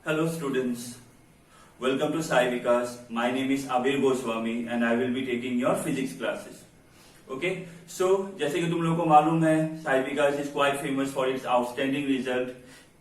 Hello students, welcome to Sai Vikas. My name is Abir Goswami and I will be taking your physics classes. Okay, so जैसे कि तुम लोगों को मालूम है Sai Vikas is quite famous for its outstanding result.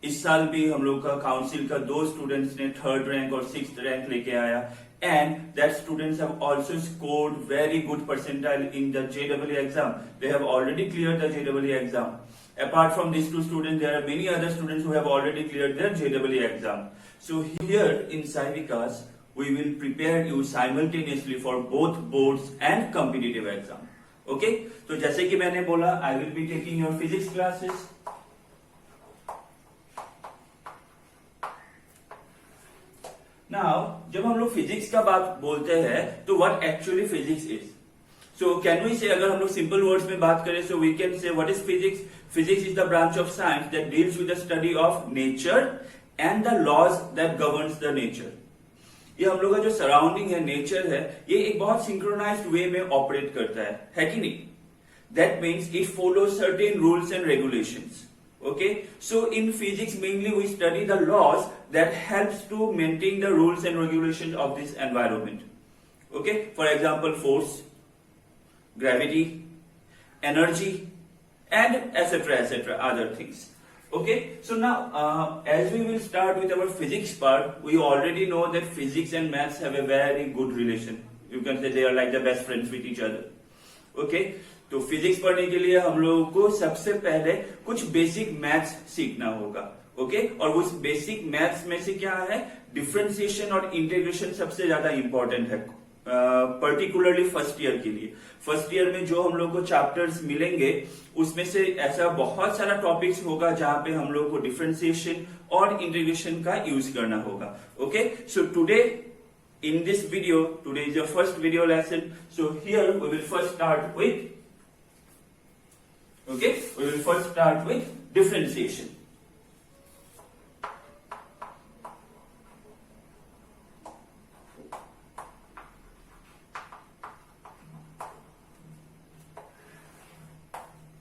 इस साल भी हम लोग का काउंसिल का 2 स्टूडेंट्स ने 3rd रैंक और 6th रैंक लेके आया and that students have also scored very good percentile in the JEE exam. They have already cleared the JEE exam. Apart from these 2 students, there are many other students who have already cleared their JEE exam. So here in Sai Vikas, we will prepare you simultaneously for both boards and competitive exam. Okay? तो जैसे कि मैंने बोला, I will be taking your physics classes. Now, जब हम लोग physics का बात बोलते हैं तो what actually physics is. So can we say, अगर हम लोग सिंपल वर्ड्स में बात करें, so we can say what is physics. Physics is the branch of science that deals with the study of nature and the laws that governs the nature. ये हम लोग का जो सराउंडिंग है, नेचर है, ये एक बहुत सिंक्रोनाइज्ड वे में ऑपरेट करता है कि नहीं. That means it follows certain rules and regulations. Okay, so in physics mainly we study the laws that helps to maintain the rules and regulations of this environment. Okay, for example, force, gravity, energy, and etc. other things. Okay, so now as we will start with our physics part, we already know that physics and maths have a very good relation. You can say they are like the best friends with each other. Okay, तो physics पढ़ने के लिए हम लोगों को सबसे पहले कुछ बेसिक मैथ्स सीखना होगा. ओके, और उस बेसिक मैथ्स में से क्या है, डिफरेंशिएशन और इंटीग्रेशन सबसे ज्यादा इंपॉर्टेंट है, पर्टिकुलरली फर्स्ट ईयर के लिए. फर्स्ट ईयर में जो हम लोग को चैप्टर्स मिलेंगे उसमें से ऐसा बहुत सारा टॉपिक्स होगा जहां पे हम लोग को डिफरेंशिएशन और इंटीग्रेशन का यूज करना होगा. Okay, so today in this video, today is your first video lesson, so here we will first start with differentiation.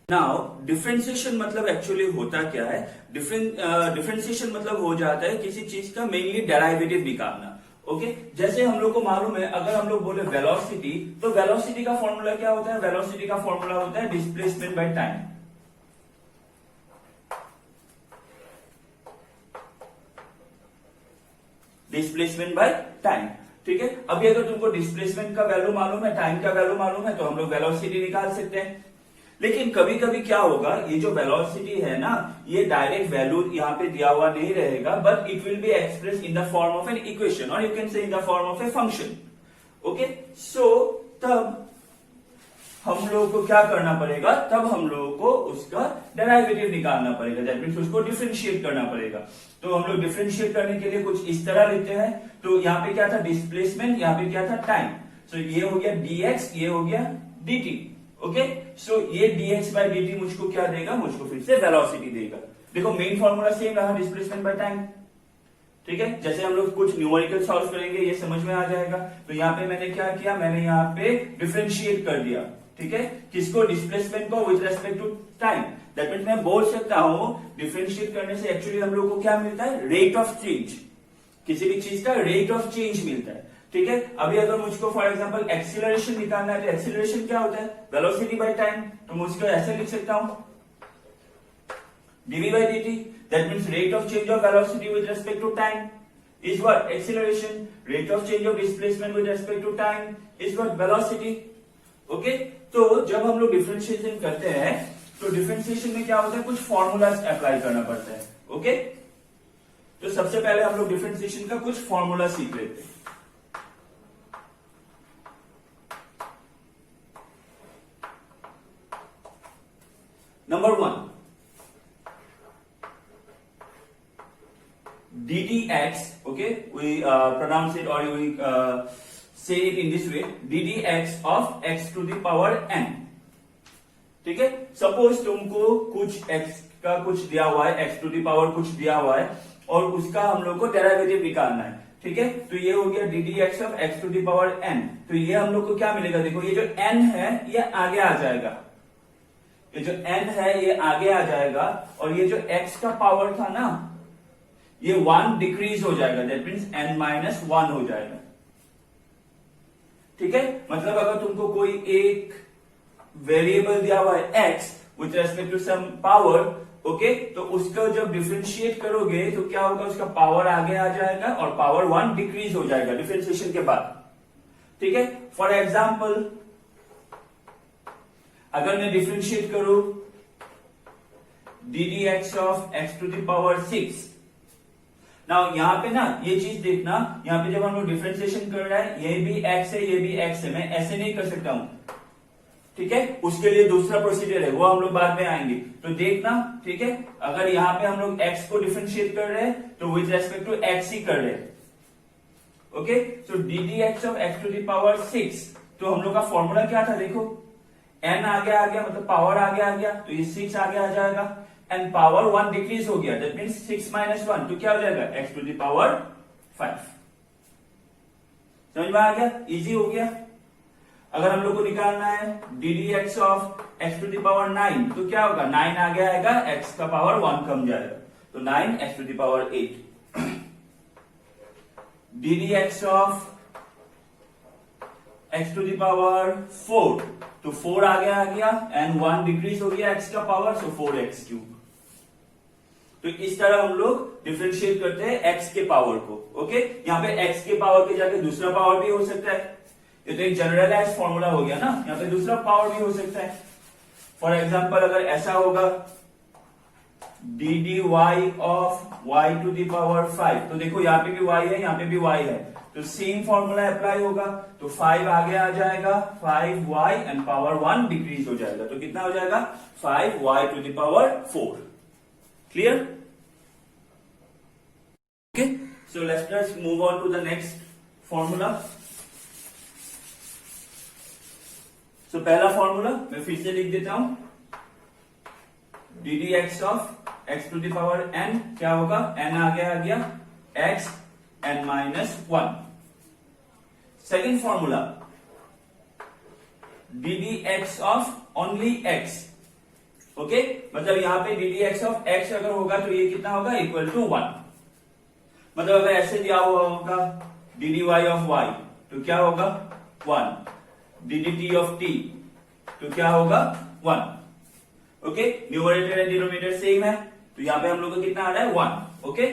Now differentiation मतलब एक्चुअली होता क्या है. डिफरेंशिएशन मतलब हो जाता है किसी चीज का मेनली डेराइवेटिव निकालना. ओके, जैसे हम लोग को मालूम है, अगर हम लोग बोले वेलोसिटी, तो वेलोसिटी का फॉर्मूला क्या होता है. वेलोसिटी का फॉर्मूला होता है displacement by time. Displacement by time. ठीक है, अभी अगर तुमको डिस्प्लेसमेंट का वैल्यू मालूम है, टाइम का वैल्यू मालूम है, तो हम लोग वेलोसिटी निकाल सकते हैं. लेकिन कभी कभी क्या होगा, ये जो वेलोसिटी है ना, ये डायरेक्ट वैल्यू यहाँ पे दिया हुआ नहीं रहेगा, but it will be express in the form of an equation, और you can say in the form of a function. Okay, so तब हम लोगों को क्या करना पड़ेगा, तब हम लोगों को उसका डेराइवेटिव निकालना पड़ेगा. दैट मीन्स उसको डिफरेंशिएट करना पड़ेगा. तो हम लोग डिफरेंशिएट करने के लिए कुछ इस तरह लिखते हैं. तो यहाँ पे क्या था, डिस्प्लेसमेंट, यहाँ पे क्या था, टाइम. सो ये हो गया dx, ये हो गया dt. ओके, सो ये dx बाय dt मुझको क्या देगा, मुझको फिर से वेलोसिटी देगा. देखो मेन फॉर्मूला सेम रहा, डिस्प्लेसमेंट बाय टाइम. ठीक है, जैसे हम लोग कुछ न्यूमेरिकल सॉल्व करेंगे ये समझ में आ जाएगा. तो यहाँ पे मैंने क्या किया, मैंने यहाँ पे डिफरेंशिएट कर दिया. ठीक है, किसको, डिस्प्लेसमेंट को with respect to time. That means मैं बोल सकता हूं डिफरेंशिएट करने से एक्चुअली हम लोग को क्या मिलता है, रेट ऑफ चेंज. किसी भी चीज का रेट ऑफ चेंज मिलता है. ठीक है, अभी अगर मुझको फॉर एग्जांपल एक्सीलरेशन निकालना है, तो एक्सीलरेशन क्या होता है, वेलोसिटी बाय टाइम. तो मुझको ऐसे लिख सकता हूं, dv by dt, that means rate of change of velocity with respect to time is what, acceleration. Rate of change of displacement with respect to time is what, velocity. Okay, तो जब हम लोग डिफरेंशिएशन करते हैं तो differentiation में क्या होता है, कुछ फॉर्मूलाज अप्लाई करना पड़ता है. ओके, तो सबसे पहले हम लोग डिफरेंशिएशन का कुछ फॉर्मूला सीख लेते हैं. Number 1, ddx. Okay, we pronounce it or we say it in this way, ddx of x to the power n. ठीक है, सपोज तुमको कुछ x का कुछ दिया हुआ है, x to the power कुछ दिया हुआ है, और उसका हम लोग को डेरिवेटिव निकालना है. ठीक है, तो ये हो गया ddx of x to the power n. तो ये हम लोग को क्या मिलेगा, देखो ये जो n है ये आगे आ जाएगा, ये जो n है ये आगे आ जाएगा, और ये जो x का पावर था ना, ये 1 डिक्रीज हो जाएगा, दैट मीन्स n-1 हो जाएगा। ठीक है, मतलब अगर तुमको कोई एक वेरिएबल दिया हुआ है x with respect to some power, okay, तो उसको जब डिफरेंशिएट करोगे तो क्या होगा, उसका पावर आगे आ जाएगा और पावर 1 डिक्रीज हो जाएगा डिफरेंशिएशन के बाद। ठीक है, फॉर एग्जाम्पल अगर मैं डिफरेंशिएट करूं d D x of x to the power 6, now यहां पे ना ये चीज देखना, यहां पे जब हम लोग डिफरेंशिएशन कर रहे हैं, ये भी x है, ये भी x है, मैं ऐसे नहीं कर सकता हूं। ठीक है, उसके लिए दूसरा प्रोसीजर है, वो हम लोग बाद में आएंगे, तो देखना। ठीक है, अगर यहां पे हम लोग x को डिफरेंशिएट कर रहे हैं तो विथ रेस्पेक्ट टू x ही कर रहे हैं। Okay, so d D x of x to the power 6, तो हम लोग का फॉर्मूला क्या था, देखो n आगे आ गया, मतलब पावर आगे आ गया, तो ये 6 आगे आ जाएगा, एंड पावर 1 डिक्रीज हो गया, दैट मीन्स 6 - 1, तो क्या हो जाएगा, x टू द पावर 5। समझ में आ गया, इजी हो गया। अगर हम लोग को निकालना है d D x of x to the power 9, तो क्या होगा, 9 आगे आएगा, x का पावर 1 कम जाएगा, तो 9 x to the power 8। D D x of x to the power 4, तो 4 आगे आ गया एंड 1 डिक्रीज हो गया x का पावर, सो 4x क्यूब। तो इस तरह हम लोग डिफरेंशिएट करते हैं x के पावर को। ओके, यहाँ पे x के पावर के जाके दूसरा पावर भी हो सकता है, ये तो एक जनरलाइज फॉर्मूला हो गया ना, यहाँ पे दूसरा पावर भी हो सकता है। फॉर एग्जाम्पल अगर ऐसा होगा d d y of y to the power 5, तो देखो यहाँ पे भी y है, यहाँ पे भी y है, तो सेम फॉर्मूला अप्लाई होगा, तो 5 आगे आ जाएगा, 5y एंड पावर 1 डिक्रीज हो जाएगा, तो कितना हो जाएगा, 5y to the power 4। Clear? Okay, so let's move on to the next formula. सो पहला फॉर्मूला मैं फिर से लिख देता हूं, D D x of x to the power n, क्या होगा, n आगे आ गया, x n-1। Second formula D D x of only x। Okay, मतलब यहां पे D D x of x अगर होगा तो ये कितना होगा, इक्वल टू 1। मतलब अगर ऐसे दिया हुआ होगा d d y of y, तो क्या होगा, 1। D d t of t, तो क्या होगा, 1। Okay, numerator and denominator same है, तो यहां पे हम लोग को कितना आ रहा है, 1। ओके,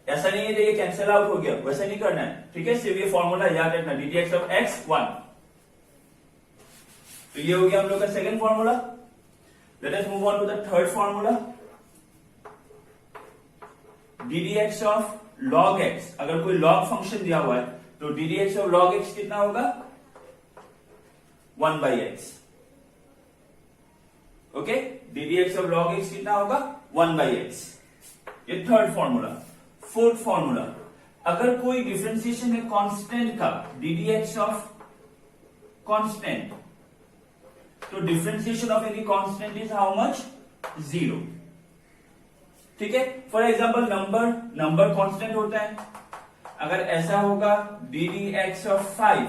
ऐसा नहीं है ये कैंसिल आउट हो गया, वैसा नहीं करना है। ठीक है, सिर्फ ये फॉर्मूला याद रखना, d D x of x 1। तो ये हो गया हम लोग का second formula. Let us move on to the third formula, D D x of log x. अगर कोई लॉग फंक्शन दिया हुआ है तो d D x of log x कितना होगा, 1/x। Okay, d D x of log x कितना होगा, 1/x। ये थर्ड फॉर्मूला। फोर्थ फॉर्मूला, अगर कोई डिफरेंशिएशन है कांस्टेंट का, D D x of constant, तो differentiation of any constant is how much, 0। ठीक है, फॉर एग्जाम्पल नंबर कांस्टेंट होता है, अगर ऐसा होगा डी डी एक्स ऑफ 5,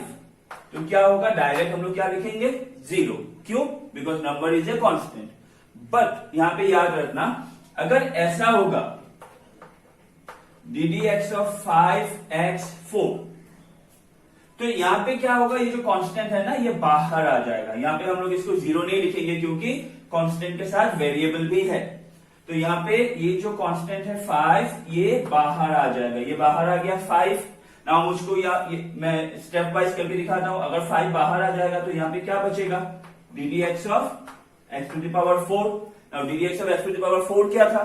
तो क्या होगा, डायरेक्ट हम लोग क्या लिखेंगे, 0। क्यों, because number is a constant. But यहां पे याद रखना, अगर ऐसा होगा d D x of 5x4, तो यहां पे क्या होगा, ये जो कांस्टेंट है ना, ये बाहर आ जाएगा। यहां पे हम लोग इसको 0 नहीं लिखेंगे क्योंकि कांस्टेंट के साथ वेरिएबल भी है, तो यहां पे ये जो कांस्टेंट है 5, ये बाहर आ जाएगा, ये बाहर आ गया 5। ना मुझको मैं स्टेप वाइज करके दिखाता हूं, अगर 5 बाहर आ जाएगा तो यहां पे क्या बचेगा, d D x of x to the power 4। Now d D x of x to the power 4 क्या था,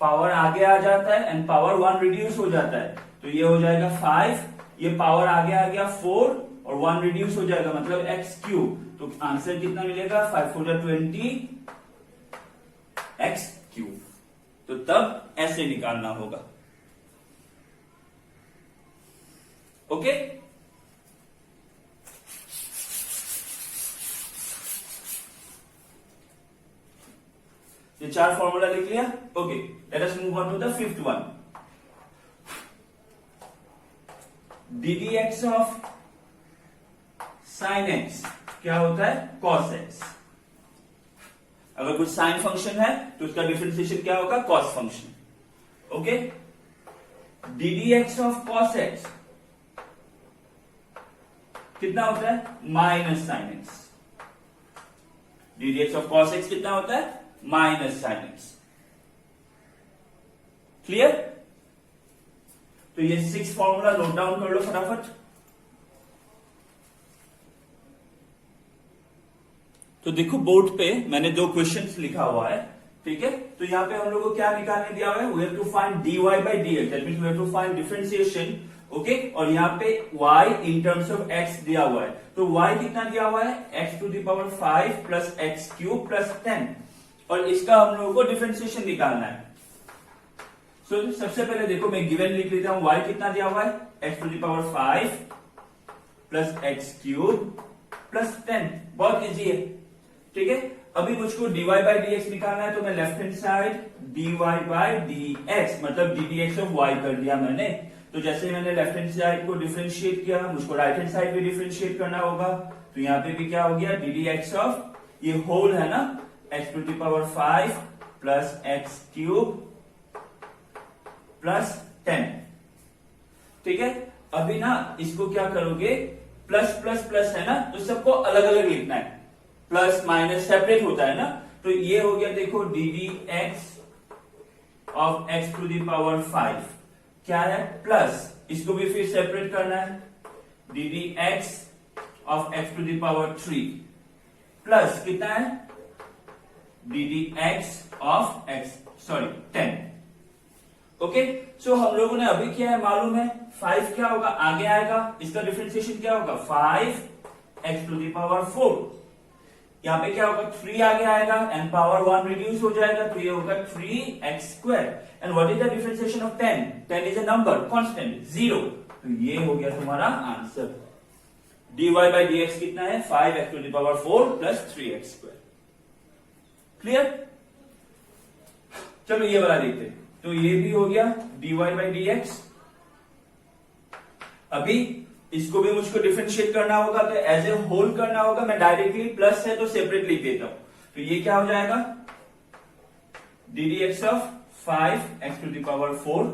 पावर आगे आ जाता है एंड पावर 1 रिड्यूस हो जाता है, तो ये हो जाएगा 5, ये पावर आगे आ गया 4 और 1 रिड्यूस हो जाएगा, मतलब एक्स क्यूब। तो आंसर कितना मिलेगा, 5 4 20 एक्स क्यूब। तो तब ऐसे निकालना होगा। ओके, ये 4 फॉर्मूला लिख लिया। Okay, let us move on to the fifth one, d D x of sine x क्या होता है, कॉस एक्स। अगर कुछ साइन फंक्शन है तो उसका डिफरेंशिएशन क्या होगा, cos function. Okay, ddx of cos x कितना होता है? Minus sine x. ddx of cos x कितना होता है? Minus sine x. क्लियर? तो ये 6 फॉर्मूला नोट डाउन कर लो फटाफट। तो देखो बोर्ड पे मैंने 2 क्वेश्चंस लिखा हुआ है, ठीक है। तो यहां पे हम लोग को क्या निकालने दिया हुआ है? We have to find dy by dx, that means we have to find differentiation, okay. और यहाँ पे y in terms of x दिया हुआ है, तो y कितना दिया हुआ है? x to the power 5 plus x cube plus 10, और इसका हम लोगों को डिफरेंशिएशन निकालना है। सो सबसे पहले देखो मैं गिवन लिख लेता हूं, y कितना दिया हुआ है? x to the power 5 plus x cube plus 10, बहुत इजी है, ठीक है। अभी मुझको dy बाई dx निकालना है, तो मैं left hand side dy by dx मतलब ddx ऑफ y कर दिया मैंने। तो जैसे मैंने लेफ्ट हैंड साइड को डिफरेंशिएट किया, मुझको राइट हैंड साइड भी डिफरेंशिएट करना होगा, तो यहाँ पे भी क्या हो गया? ddx ऑफ, ये होल है ना, x to the power 5 plus x cube plus 10, ठीक है। अभी ना इसको क्या करोगे? प्लस प्लस प्लस है ना, तो सबको अलग अलग लिखना है, प्लस माइनस सेपरेट होता है ना। तो ये हो गया देखो ddx of x to the power 5 क्या है? प्लस, इसको भी फिर सेपरेट करना है, ddx of x to the power 3 plus कितना है? ddx of x 10, okay. So हम लोगों ने अभी क्या है मालूम है? 5 क्या होगा? आगे आएगा, इसका डिफरेंशिएशन क्या होगा? 5x to the power 4। यहां पे क्या होगा? 3 आगे आएगा एंड पावर 1 रिड्यूस हो जाएगा, तो ये होगा 3x square. And what is the differentiation of 10? 10 is a number, constant, 0। तो ये हो गया तुम्हारा आंसर। dy बाई dx कितना है? 5x to the power 4 plus 3x square. Clear? चलो ये वाला देखते हैं। तो ये भी हो गया dy बाई dx। अभी इसको भी मुझको डिफरेंशिएट करना होगा, तो एज ए होल करना होगा। मैं डायरेक्टली प्लस है तो सेपरेट लिख देता हूं, तो ये क्या हो जाएगा? ddx of 5x to the power 4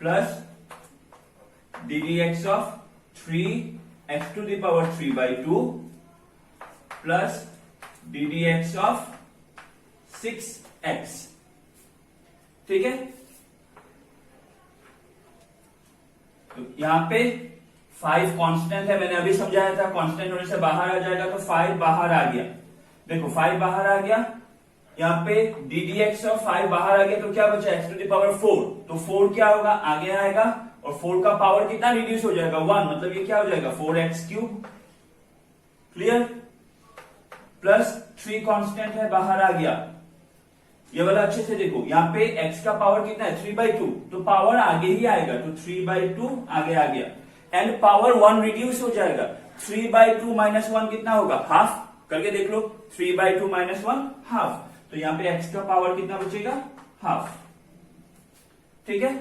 plus ddx of 3x to the power 3 by 2 plus ddx of 6x, ठीक है। तो यहां पे 5 कांस्टेंट है, मैंने अभी समझाया था, कांस्टेंट होने से बाहर आ जाएगा, तो 5 बाहर आ गया। देखो 5 बाहर आ गया, यहाँ पे ddx ऑफ 5 बाहर आ गया, तो क्या बचा? x टू द पावर 4, तो 4 क्या होगा? आगे आएगा, और 4 का पावर कितना रिड्यूस हो जाएगा? 1, मतलब ये क्या हो जाएगा? 4x cube. Clear? Plus 3 constant है, बाहर आ गया। ये वाला अच्छे से देखो, यहाँ पे x का पावर कितना है? 3/2, तो पावर आगे ही आएगा, तो 3/2 आगे आ गया, एंड पावर 1 रिड्यूस हो जाएगा। 3/2 माइनस 1 कितना होगा? हाफ। करके देख लो, 3/2 माइनस 1 हाफ, तो यहाँ पे x का पावर कितना बचेगा? हाफ, ठीक है।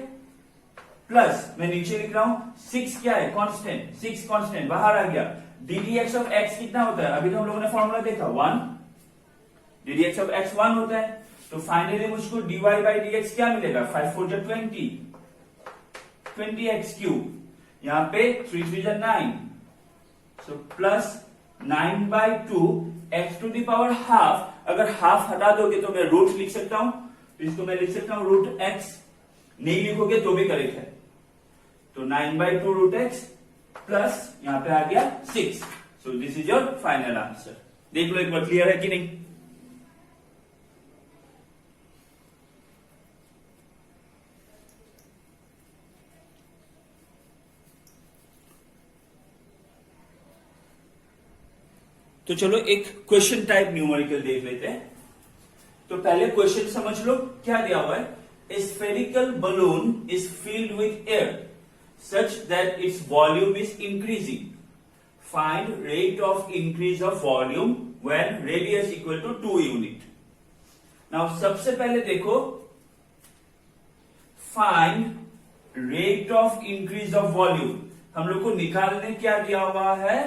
प्लस मैं नीचे लिख रहा हूं 6 क्या है? कांस्टेंट, 6 कांस्टेंट बाहर आ गया। ddx ऑफ x कितना होता है? अभी तो हम लोगों ने फॉर्मूला देखा 1, ddx ऑफ x 1 होता है, तो फाइनली मुझको dy बाई dx क्या मिलेगा? 5 4 जा 20x क्यूब, यहाँ पे 3 3 जा 9, so plus 9/2 x to the power half. अगर हाफ हटा दोगे तो मैं रूट लिख सकता हूं, तो इसको मैं लिख सकता हूं रूट x, नहीं लिखोगे तो भी करेक्ट है। तो 9/2 रूट x प्लस यहां पे आ गया 6, so this is your final answer. देख लो एक बार, क्लियर है कि नहीं? तो चलो एक क्वेश्चन टाइप न्यूमेरिकल देख लेते हैं। तो पहले क्वेश्चन समझ लो, क्या दिया हुआ है? A spherical balloon is filled with air such that its volume is increasing. Find rate of increase of volume when radius equal to 2 unit. Now सबसे पहले देखो, find rate of increase of volume, हम लोग को निकालने क्या दिया हुआ है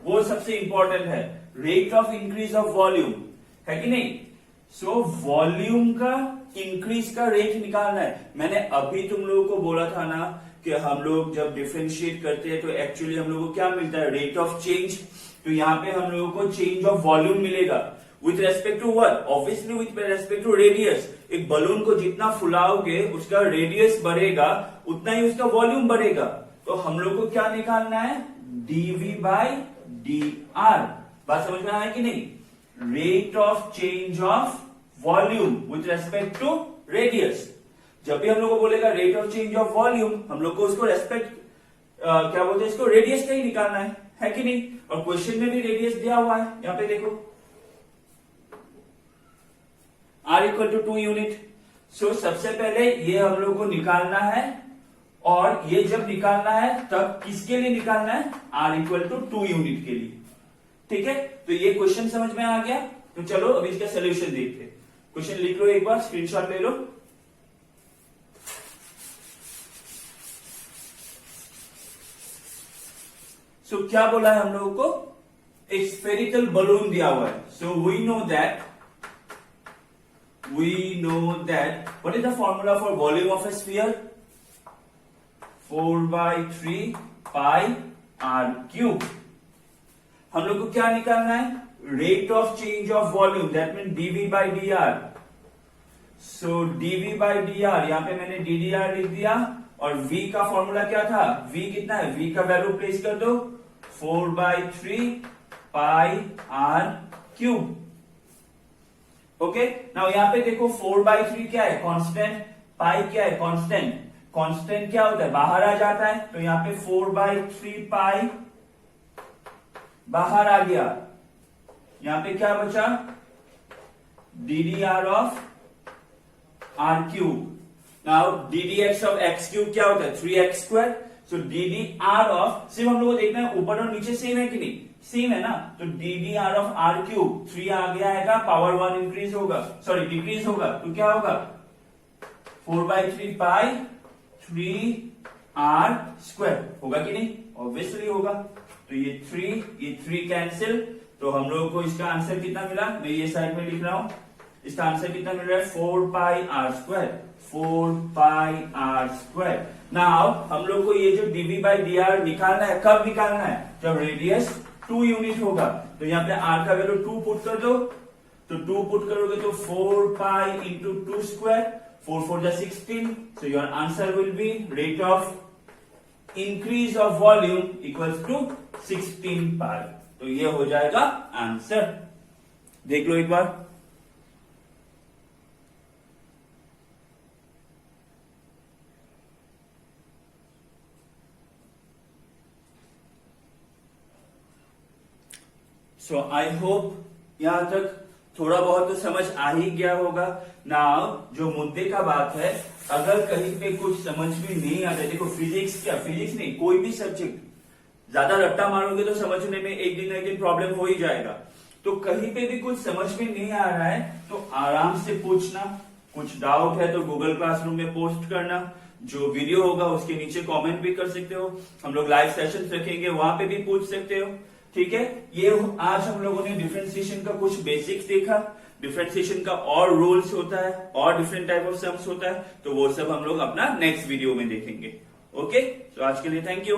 वो सबसे इंपॉर्टेंट है। Rate of increase of volume है कि नहीं? सो वॉल्यूम का इंक्रीज का रेट निकालना है। मैंने अभी तुम लोगों को बोला था ना कि हम लोग जब डिफरेंशिएट करते हैं तो एक्चुअली हम लोगों को क्या मिलता है, रेट ऑफ चेंज। तो यहाँ पे हम लोगों को चेंज ऑफ वॉल्यूम मिलेगा with respect to what, obviously with respect to radius. एक बलून को जितना फुलाओगे उसका रेडियस बढ़ेगा उतना ही उसका वॉल्यूम बढ़ेगा। तो हम लोग को क्या निकालना है, डीवी बाई डी आर। बात समझ में आया कि नहीं, rate of change of volume with respect to radius. जब भी हम लोग को बोलेगा rate of change of volume, हम लोग को उसको रेस्पेक्ट क्या बोलते हैं, इसको रेडियस का ही निकालना है कि नहीं। और क्वेश्चन में भी रेडियस दिया हुआ है, यहां पे देखो R इक्वल टू 2 यूनिट। सो सबसे पहले ये हम लोग को निकालना है, और ये जब निकालना है तब किसके लिए निकालना है, R इक्वल टू 2 यूनिट के लिए। ठीक है, तो ये क्वेश्चन समझ में आ गया। तो चलो अभी इसका सोल्यूशन देखते हैं। क्वेश्चन लिख लो, एक बार स्क्रीनशॉट ले लो। सो क्या बोला है हम लोगों को, एक स्फेरिकल बलून दिया हुआ है। So we know that what is the formula for volume of a sphere, 4/3 pi r cube। हम लोग को क्या निकालना है, rate of change of volume, that mean dv by dr। So dv by dr, यहां पे मैंने ddr लिख दिया, और v का फॉर्मूला क्या था, v कितना है, v का वैल्यू प्लेस कर दो, 4/3 pi r cube। Okay, now यहां पे देखो 4/3 क्या है, कांस्टेंट, पाई क्या है, कांस्टेंट। कांस्टेंट क्या होता है, बाहर आ जाता है, तो यहां पे 4/3 पाई बाहर आ गया। यहां पे क्या बचा, ddr of r cube. Now ddx of x cube क्या होता है, 3x square. So ddr of, सिर्फ हम लोग को देखना है ऊपर और नीचे सेम है कि नहीं, सेम है ना। तो ddr ऑफ r क्यूब 3 आ गया है, पावर 1 इंक्रीज होगा, सॉरी डिक्रीज होगा, तो क्या होगा 4/3 पाई 3r स्क्वायर होगा कि नहीं, ऑब्वियसली होगा। तो ये 3 कैंसिल, तो हम लोगों को इसका आंसर कितना मिला, मैं ये साइड में लिख रहा हूं, इसका आंसर कितना मिल रहा है, 4πr square, 4πr square. Now हम लोग को ये जो dv बाई dr निकालना है, कब निकालना है, जब रेडियस 2 यूनिट होगा। तो यहाँ पे r का वैल्यू 2 पुट कर दो, तो 2 पुट करोगे तो 4 पाई इंटू 2 स्क्वायर, 4 4 जा 16। So your answer will be rate of increase of volume equals to 16 pi. तो ये हो जाएगा आंसर, देख लो एक बार। सो आई होप यहां तक थोड़ा बहुत तो समझ आ ही गया होगा। नाउ जो मुद्दे का बात है, अगर कहीं पे कुछ समझ में नहीं आता, देखो फिजिक्स क्या, फिजिक्स नहीं कोई भी सब्जेक्ट ज्यादा रट्टा मारोगे तो समझने में एक दिन ना एक दिन प्रॉब्लम हो ही जाएगा। तो कहीं पे भी कुछ समझ में नहीं आ रहा है तो आराम से पूछना, कुछ डाउट है तो गूगल क्लासरूम में पोस्ट करना, जो वीडियो होगा उसके नीचे कमेंट भी कर सकते हो, हम लोग लाइव सेशन रखेंगे वहां पे भी पूछ सकते हो। ठीक है, ये आज हम लोगों ने डिफरेंशिएशन का कुछ बेसिक्स देखा, डिफरेंशिएशन का और रूल्स होता है और डिफरेंट टाइप ऑफ सम्स होता है, तो वो सब हम लोग अपना नेक्स्ट वीडियो में देखेंगे। ओके, तो आज के लिए थैंक यू।